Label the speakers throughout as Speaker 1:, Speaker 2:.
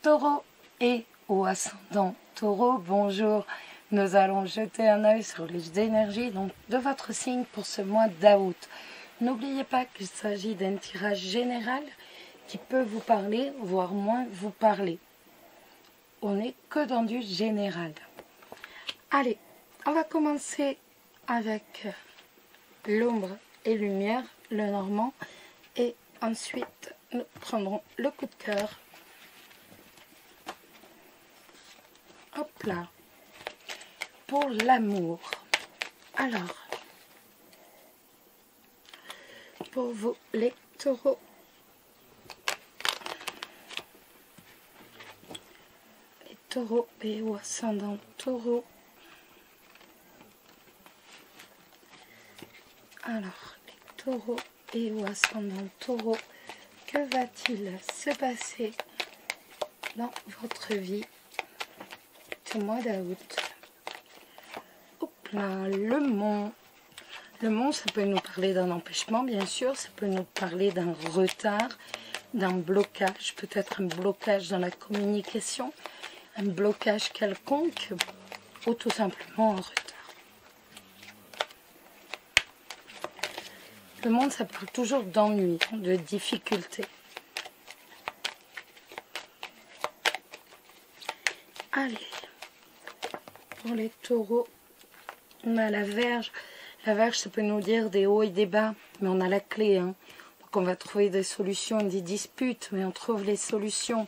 Speaker 1: Taureau et ou ascendant Taureau, bonjour. Nous allons jeter un œil sur les énergies de votre signe pour ce mois d'août. N'oubliez pas qu'il s'agit d'un tirage général qui peut vous parler, voire moins vous parler. On n'est que dans du général. Allez, on va commencer avec l'ombre et lumière, le normand, et ensuite nous prendrons le coup de cœur. Hop là, pour l'amour. Alors, pour vous les taureaux, et ou ascendant taureau. Alors, les taureaux et ou ascendant taureau, que va-t-il se passer dans votre vie ce mois d'août? Hop là, le mont. Le mont, ça peut nous parler d'un empêchement, bien sûr. Ça peut nous parler d'un retard, d'un blocage, peut-être un blocage dans la communication, un blocage quelconque, ou tout simplement un retard. Le monde, ça parle toujours d'ennui, de difficulté. Allez, pour les taureaux, on a la Vierge. La Vierge, ça peut nous dire des hauts et des bas, mais on a la clé. Donc on va trouver des solutions, des disputes, mais on trouve les solutions.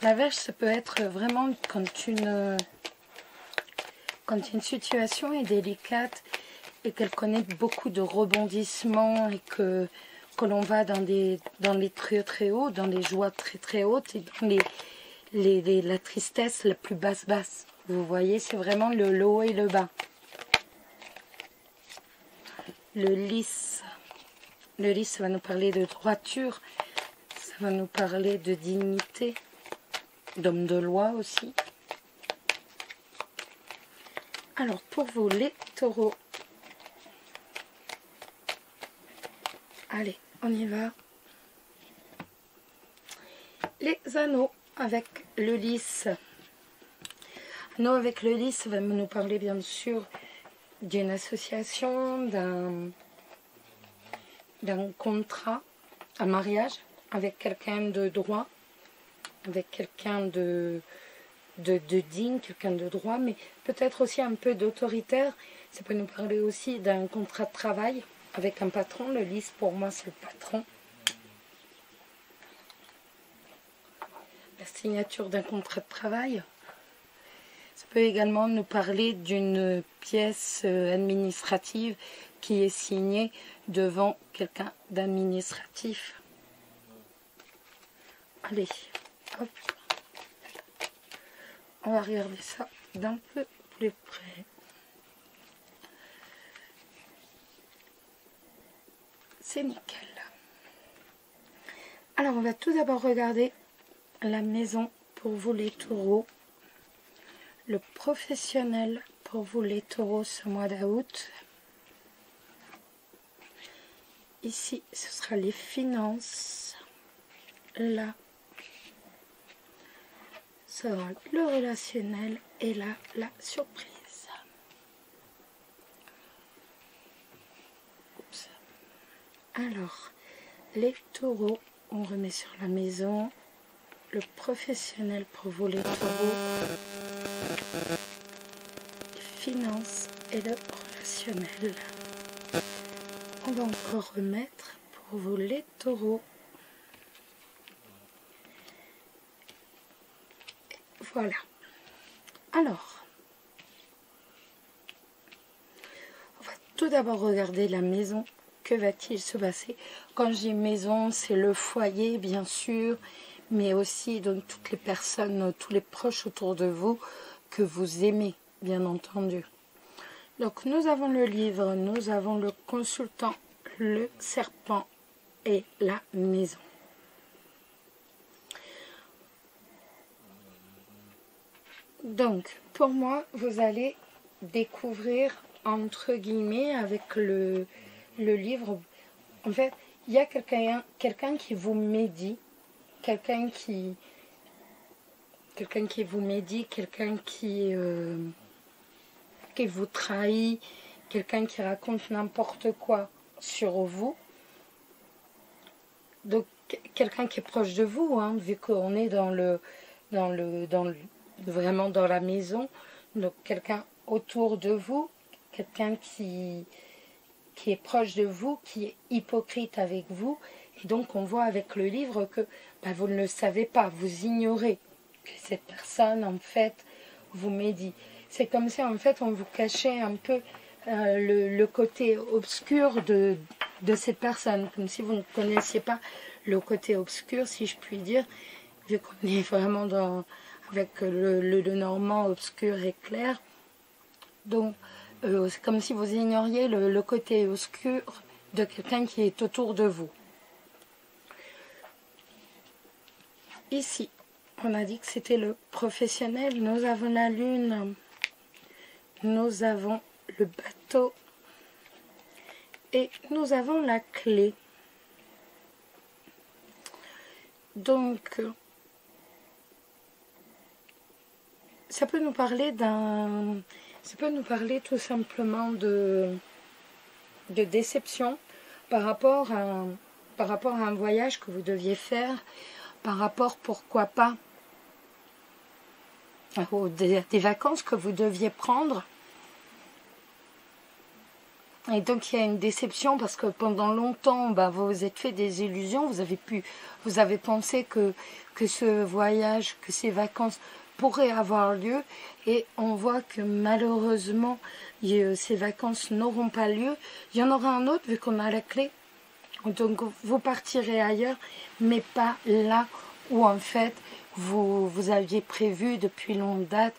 Speaker 1: La Vierge, ça peut être vraiment quand une situation est délicate et qu'elle connaît beaucoup de rebondissements et que l'on va dans les très hauts, dans les joies très hautes et dans la tristesse la plus basse. Vous voyez, c'est vraiment le haut et le bas. Le lys, ça va nous parler de droiture, ça va nous parler de dignité, d'homme de loi aussi. Alors, pour vous, les taureaux, allez, on y va. Les anneaux avec le lys. Anneaux avec le lys, ça va nous parler bien sûr d'une association, d'un contrat, un mariage avec quelqu'un de droit, avec quelqu'un de digne, quelqu'un de droit, mais peut-être aussi un peu d'autoritaire. Ça peut nous parler aussi d'un contrat de travail avec un patron. Le lys, pour moi, c'est le patron. La signature d'un contrat de travail. Ça peut également nous parler d'une pièce administrative qui est signée devant quelqu'un d'administratif. Allez, hop. On va regarder ça d'un peu plus près. C'est nickel. Alors, on va tout d'abord regarder la maison pour vous les taureaux. Le professionnel pour vous les taureaux ce mois d'août. Ici, ce sera les finances. Là, ce sera le relationnel. Et là, la surprise. Oups. Alors, les taureaux, on remet sur la maison. Le professionnel pour vous les taureaux. Les finances et le relationnel. On va encore remettre pour vous les taureaux. Voilà. Alors, on va tout d'abord regarder la maison. Que va-t-il se passer? Quand je dis maison, c'est le foyer, bien sûr, mais aussi donc toutes les personnes, tous les proches autour de vous que vous aimez, bien entendu. Donc nous avons le livre, nous avons le consultant, le serpent et la maison. Donc pour moi, vous allez découvrir entre guillemets avec le livre, en fait, il y a quelqu'un qui vous médit, quelqu'un qui vous médit, quelqu'un qui vous trahit, quelqu'un qui raconte n'importe quoi sur vous. Donc quelqu'un qui est proche de vous, hein, vu qu'on est vraiment dans la maison. Donc quelqu'un autour de vous, quelqu'un qui est proche de vous, qui est hypocrite avec vous. Et donc on voit avec le livre que vous ne le savez pas, vous ignorez que cette personne en fait vous médit. C'est comme si en fait on vous cachait un peu le côté obscur de cette personne, comme si vous ne connaissiez pas le côté obscur, si je puis dire, vu qu'on est vraiment avec le normand obscur et clair. Donc c'est comme si vous ignoriez le côté obscur de quelqu'un qui est autour de vous. Ici, on a dit que c'était le professionnel. Nous avons la lune, nous avons le bateau et nous avons la clé. Donc, ça peut nous parler tout simplement de déception par rapport à un voyage que vous deviez faire, par rapport, pourquoi pas, des vacances que vous deviez prendre. Et donc il y a une déception parce que pendant longtemps, vous vous êtes fait des illusions, vous avez pensé que ce voyage, que ces vacances pourraient avoir lieu, et on voit que malheureusement ces vacances n'auront pas lieu. Il y en aura un autre vu qu'on a la clé. Donc vous partirez ailleurs, mais pas là où en fait vous aviez prévu depuis longue date,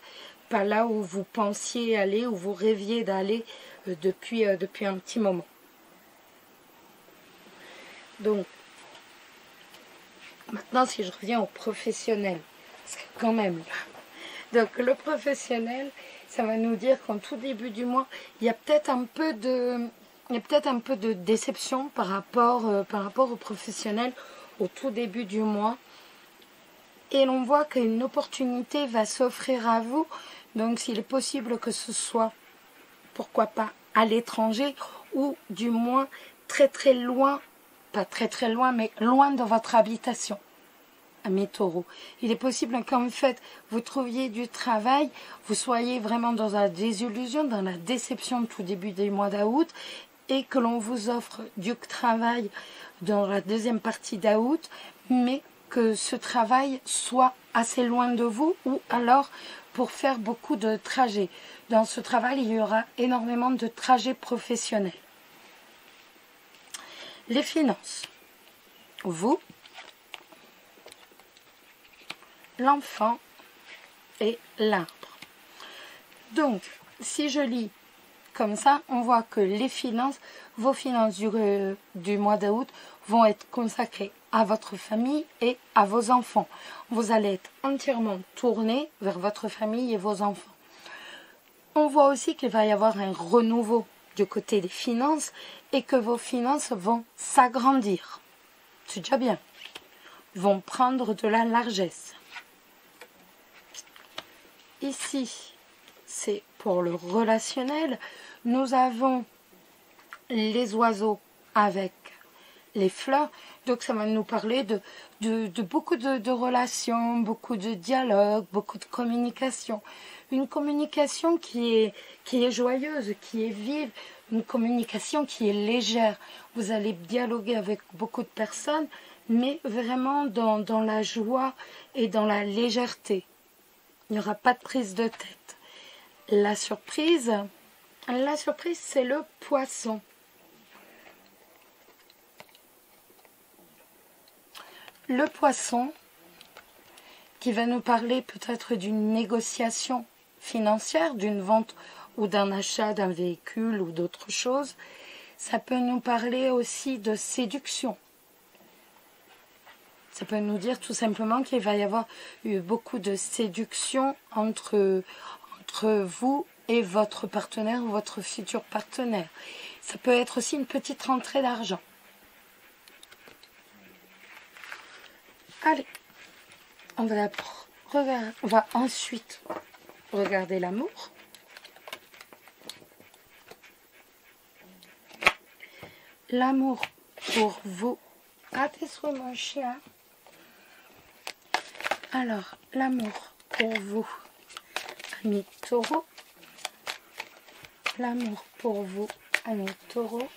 Speaker 1: pas là où vous pensiez aller, où vous rêviez d'aller depuis un petit moment. Donc maintenant si je reviens au professionnel, parce que quand même, donc le professionnel, ça va nous dire qu'en tout début du mois, il y a peut-être un peu de déception par rapport au professionnel au tout début du mois. Et l'on voit qu'une opportunité va s'offrir à vous. Donc s'il est possible que ce soit, pourquoi pas, à l'étranger, ou du moins très très loin, pas très très loin, mais loin de votre habitation. Mes taureaux. Il est possible qu'en fait vous trouviez du travail, vous soyez vraiment dans la désillusion, dans la déception tout début du mois d'août, et que l'on vous offre du travail dans la deuxième partie d'août, mais que ce travail soit assez loin de vous, ou alors pour faire beaucoup de trajets. Dans ce travail, il y aura énormément de trajets professionnels. Les finances. Vous, l'enfant et l'arbre. Donc, si je lis comme ça, on voit que les finances, vos finances du mois d'août vont être consacrées à votre famille et à vos enfants. Vous allez être entièrement tourné vers votre famille et vos enfants. On voit aussi qu'il va y avoir un renouveau du côté des finances et que vos finances vont s'agrandir. C'est déjà bien. Ils vont prendre de la largesse. Ici, c'est pour le relationnel. Nous avons les oiseaux avec les fleurs. Donc ça va nous parler de beaucoup de relations, beaucoup de dialogues, beaucoup de communication. Une communication qui est joyeuse, qui est vive, une communication qui est légère. Vous allez dialoguer avec beaucoup de personnes, mais vraiment dans la joie et dans la légèreté. Il n'y aura pas de prise de tête. La surprise, c'est le poisson. Le poisson qui va nous parler peut-être d'une négociation financière, d'une vente ou d'un achat d'un véhicule ou d'autre chose. Ça peut nous parler aussi de séduction. Ça peut nous dire tout simplement qu'il va y avoir eu beaucoup de séduction entre vous et votre partenaire ou votre futur partenaire. Ça peut être aussi une petite rentrée d'argent. Allez, on va ensuite regarder l'amour. L'amour pour vous. Attends, mon chien. Alors, l'amour pour vous, amis taureaux. L'amour pour vous, amis taureaux.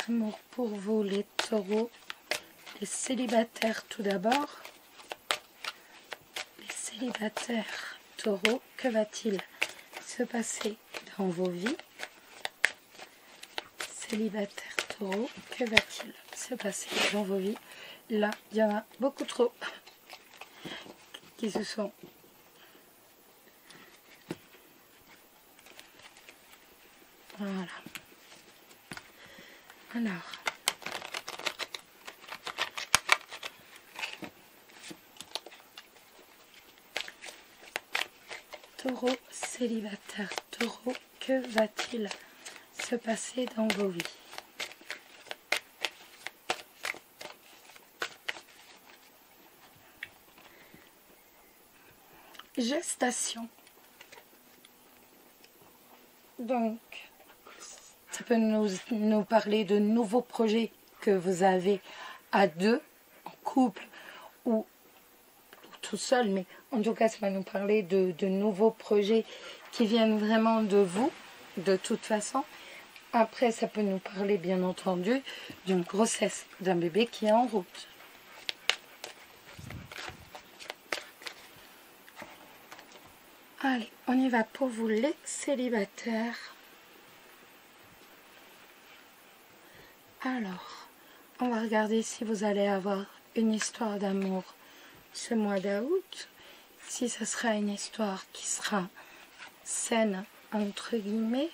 Speaker 1: L'amour pour vous, les taureaux. Les célibataires tout d'abord. Les célibataires taureaux, que va-t-il se passer dans vos vies? Célibataires taureaux, que va-t-il se passer dans vos vies? Là, il y en a beaucoup trop qui se sont... Voilà. Alors... Taureau, célibataire, taureau, que va-t-il se passer dans vos vies? Gestation. Donc, ça peut nous parler de nouveaux projets que vous avez à deux, en couple ou tout seul, mais en tout cas, ça va nous parler de nouveaux projets qui viennent vraiment de vous, de toute façon. Après, ça peut nous parler, bien entendu, d'une grossesse, d'un bébé qui est en route. Allez, on y va pour vous, les célibataires. Alors, on va regarder si vous allez avoir une histoire d'amour ce mois d'août. Si ce sera une histoire qui sera saine, entre guillemets.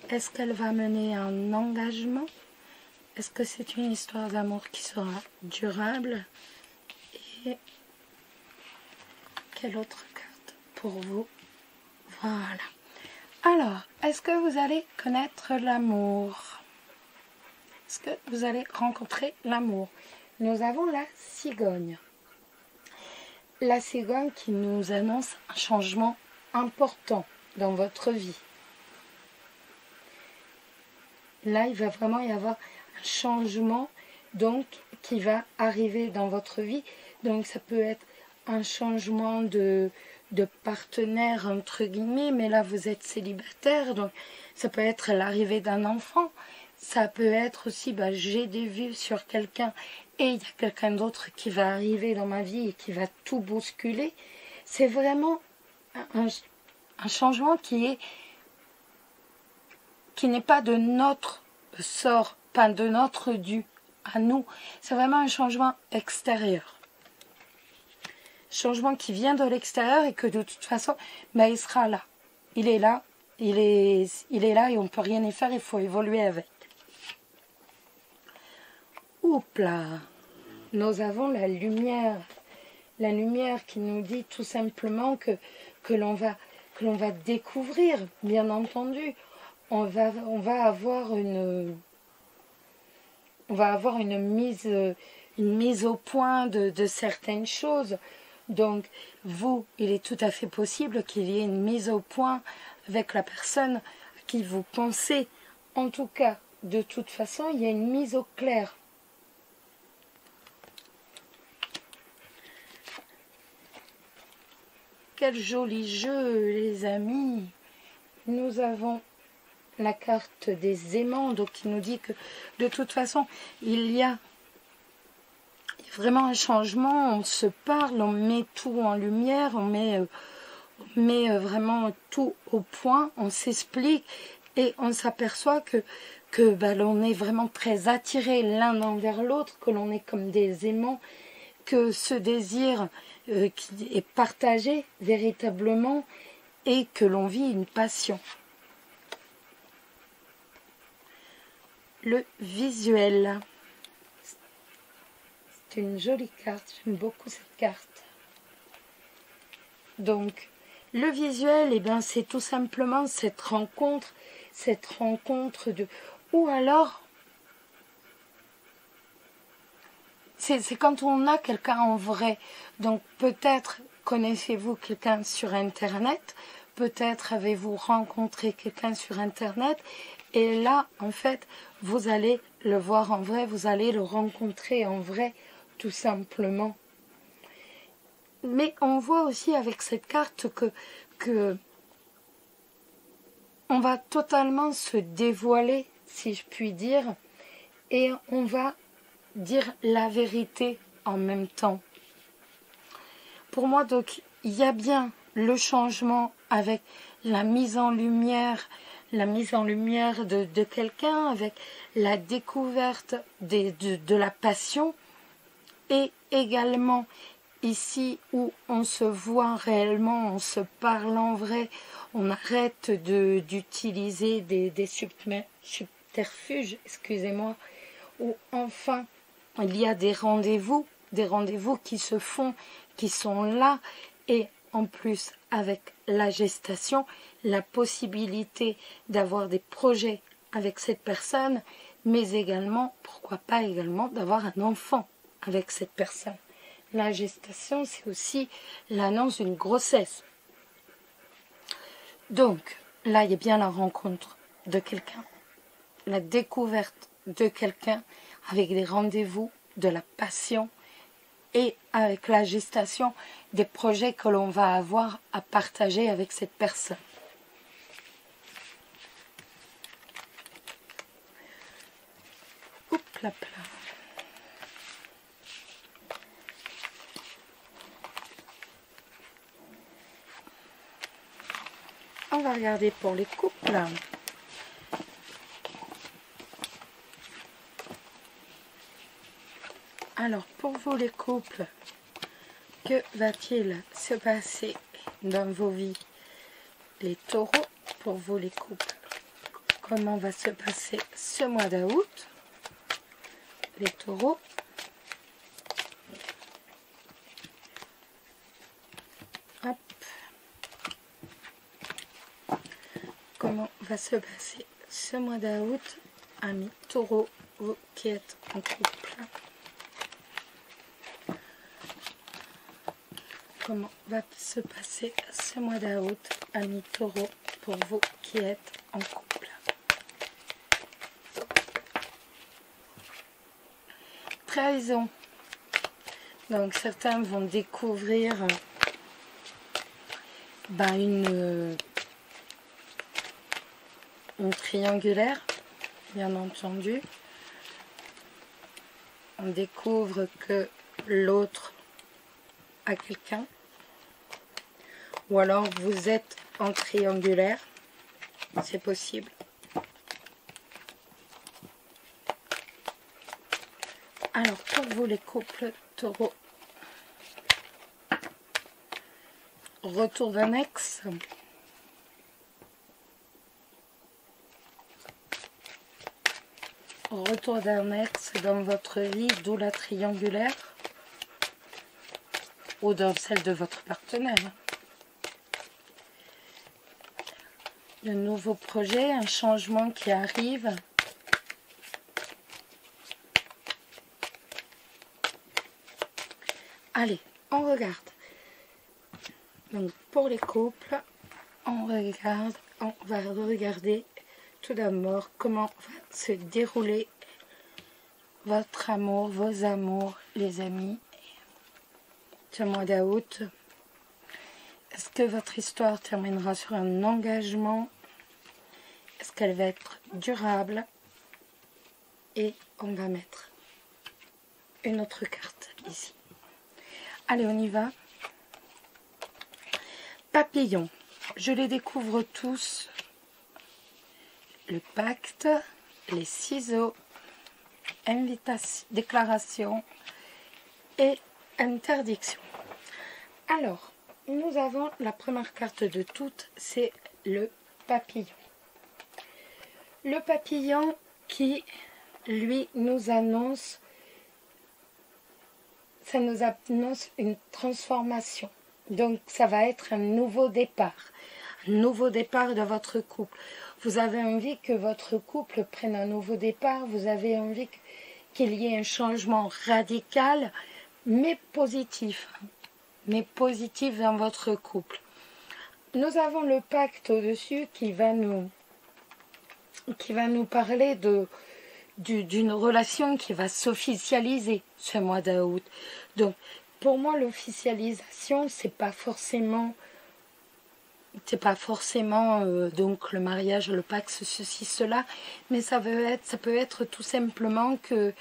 Speaker 1: Est-ce qu'elle va mener à un engagement? Est-ce que c'est une histoire d'amour qui sera durable? Et quelle autre carte pour vous? Voilà. Alors, est-ce que vous allez connaître l'amour? Est-ce que vous allez rencontrer l'amour? Nous avons la cigogne. La cigogne qui nous annonce un changement important dans votre vie. Là, il va vraiment y avoir un changement donc qui va arriver dans votre vie. Donc, ça peut être un changement de partenaire, entre guillemets, mais là, vous êtes célibataire, donc ça peut être l'arrivée d'un enfant. Ça peut être aussi, j'ai des vues sur quelqu'un et il y a quelqu'un d'autre qui va arriver dans ma vie et qui va tout bousculer. C'est vraiment un changement qui n'est pas de notre sort, pas de notre dû à nous. C'est vraiment un changement extérieur. Changement qui vient de l'extérieur et que de toute façon, il sera là. Il est là, il est là et on ne peut rien y faire, il faut évoluer avec. Oups là, nous avons la lumière qui nous dit tout simplement que l'on va découvrir, bien entendu. On va avoir une mise au point de certaines choses. Donc, vous, il est tout à fait possible qu'il y ait une mise au point avec la personne à qui vous pensez. En tout cas, de toute façon, il y a une mise au clair. Quel joli jeu, les amis. Nous avons la carte des aimants, donc qui nous dit que de toute façon, il y a vraiment un changement, on se parle, on met tout en lumière, on met vraiment tout au point, on s'explique et on s'aperçoit que l'on est vraiment très attirés l'un envers l'autre, que l'on est comme des aimants, que ce désir qui est partagé véritablement et que l'on vit une passion. Le visuel. C'est une jolie carte, j'aime beaucoup cette carte. Donc, le visuel, c'est tout simplement cette rencontre de... Ou alors, c'est quand on a quelqu'un en vrai. Donc peut-être connaissez-vous quelqu'un sur Internet, peut-être avez-vous rencontré quelqu'un sur Internet, et là, en fait, vous allez le voir en vrai, vous allez le rencontrer en vrai, tout simplement. Mais on voit aussi avec cette carte que on va totalement se dévoiler, si je puis dire, et on va dire la vérité en même temps. Pour moi, donc, il y a bien le changement avec la mise en lumière de quelqu'un, avec la découverte de la passion, et également ici où on se voit réellement, on se parle en vrai, on arrête d'utiliser des subterfuges, excusez-moi, où enfin il y a des rendez-vous qui se font, qui sont là, et en plus avec la gestation, la possibilité d'avoir des projets avec cette personne, mais également, pourquoi pas également, d'avoir un enfant avec cette personne. La gestation, c'est aussi l'annonce d'une grossesse. Donc, là, il y a bien la rencontre de quelqu'un, la découverte de quelqu'un avec des rendez-vous, de la passion, et avec la gestation des projets que l'on va avoir à partager avec cette personne. Oups, là, là. On va regarder pour les couples. Alors, pour vous les couples, que va-t-il se passer dans vos vies? Les taureaux, pour vous les couples, comment va se passer ce mois d'août? Les taureaux. Hop. Comment va se passer ce mois d'août, amis taureaux, vous qui êtes en couple? Comment va se passer ce mois d'août, amis taureaux, pour vous qui êtes en couple? Trahison. Donc certains vont découvrir une triangulaire, bien entendu. On découvre que l'autre a quelqu'un. Ou alors vous êtes en triangulaire, c'est possible. Alors pour vous les couples taureaux, retour d'un ex. Retour d'un ex dans votre vie, d'où la triangulaire, ou dans celle de votre partenaire. De nouveaux projets, un changement qui arrive. Allez, on regarde. Donc pour les couples, on va regarder tout d'abord comment va se dérouler votre amour, vos amours, les amis, ce mois d'août. Est-ce que votre histoire terminera sur un engagement? Est-ce qu'elle va être durable? Et on va mettre une autre carte ici. Allez, on y va. Papillon. Je les découvre tous. Le pacte, les ciseaux, invitation, déclaration et interdiction. Alors, nous avons la première carte de toutes, c'est le papillon. Le papillon qui, lui, nous annonce, ça nous annonce une transformation. Donc, ça va être un nouveau départ de votre couple. Vous avez envie que votre couple prenne un nouveau départ, vous avez envie qu'il y ait un changement radical, mais positif dans votre couple. Nous avons le pacte au-dessus qui va nous parler d'une relation qui va s'officialiser ce mois d'août. Donc, pour moi, l'officialisation, c'est pas forcément donc le mariage, le pacte, ceci, cela, mais ça peut être tout simplement que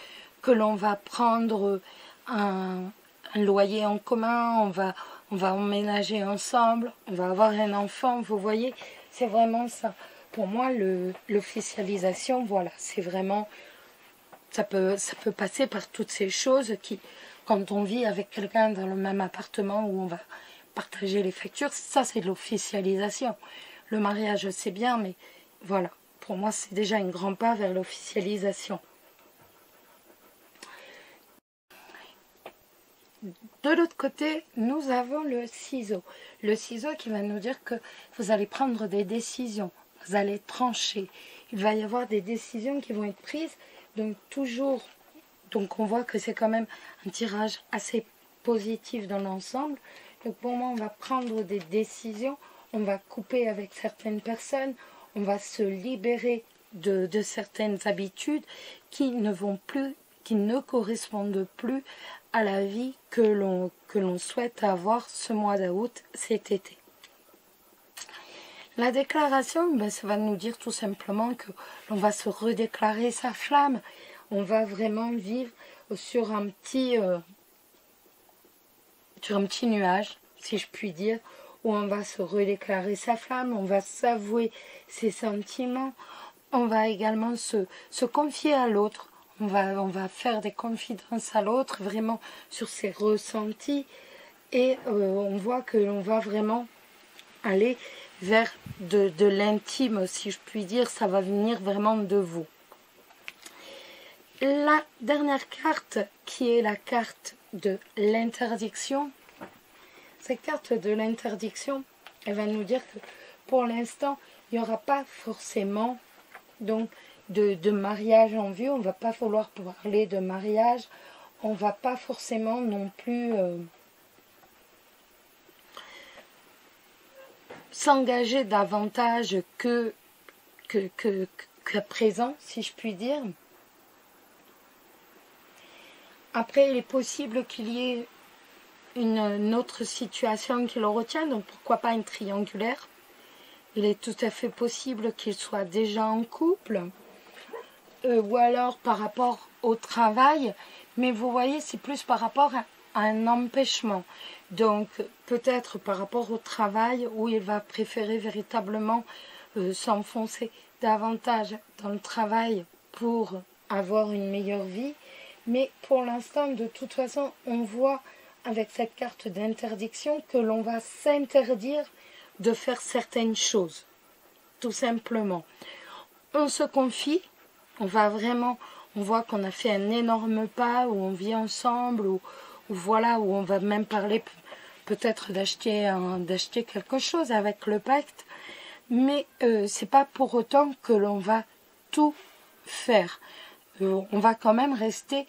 Speaker 1: l'on va prendre un loyer en commun, on va emménager ensemble, on va avoir un enfant, vous voyez, c'est vraiment ça. Pour moi, l'officialisation, voilà, c'est vraiment, ça peut passer par toutes ces choses qui, quand on vit avec quelqu'un dans le même appartement où on va partager les factures, ça c'est de l'officialisation. Le mariage c'est bien, mais voilà, pour moi c'est déjà un grand pas vers l'officialisation. De l'autre côté, nous avons le ciseau. Le ciseau qui va nous dire que vous allez prendre des décisions, vous allez trancher. Il va y avoir des décisions qui vont être prises, donc toujours, donc on voit que c'est quand même un tirage assez positif dans l'ensemble. Donc pour moi, on va prendre des décisions, on va couper avec certaines personnes, on va se libérer de certaines habitudes qui ne correspondent plus à la vie que l'on souhaite avoir ce mois d'août, cet été. La déclaration, ça va nous dire tout simplement que l'on va se redéclarer sa flamme. On va vraiment vivre sur un petit nuage, si je puis dire, où on va se redéclarer sa flamme, on va s'avouer ses sentiments, on va également se confier à l'autre. On va faire des confidences à l'autre, vraiment sur ses ressentis. Et on voit que l'on va vraiment aller vers de l'intime, si je puis dire. Ça va venir vraiment de vous. La dernière carte, qui est la carte de l'interdiction. Cette carte de l'interdiction, elle va nous dire que pour l'instant, il n'y aura pas forcément donc de mariage en vue. On ne va pas vouloir parler de mariage. On ne va pas forcément non plus s'engager davantage qu'à présent, si je puis dire. Après, il est possible qu'il y ait une autre situation qui le retient, donc pourquoi pas une triangulaire. Il est tout à fait possible qu'il soit déjà en couple, ou alors par rapport au travail, mais vous voyez, c'est plus par rapport à un empêchement. Donc peut-être par rapport au travail, où il va préférer véritablement s'enfoncer davantage dans le travail pour avoir une meilleure vie. Mais pour l'instant, de toute façon, on voit avec cette carte d'interdiction que l'on va s'interdire de faire certaines choses, tout simplement. On se confie, on voit qu'on a fait un énorme pas, où on vit ensemble, où voilà, où on va même parler peut-être d'acheter quelque chose avec le pacte, mais c'est pas pour autant que l'on va tout faire. On va quand même rester,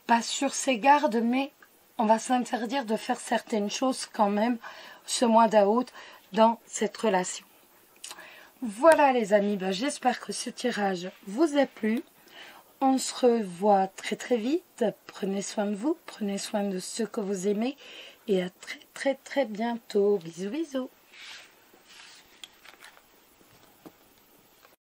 Speaker 1: pas sur ses gardes, mais on va s'interdire de faire certaines choses quand même ce mois d'août dans cette relation. Voilà les amis, j'espère que ce tirage vous a plu. On se revoit très très vite. Prenez soin de vous, prenez soin de ceux que vous aimez et à très très très bientôt. Bisous bisous.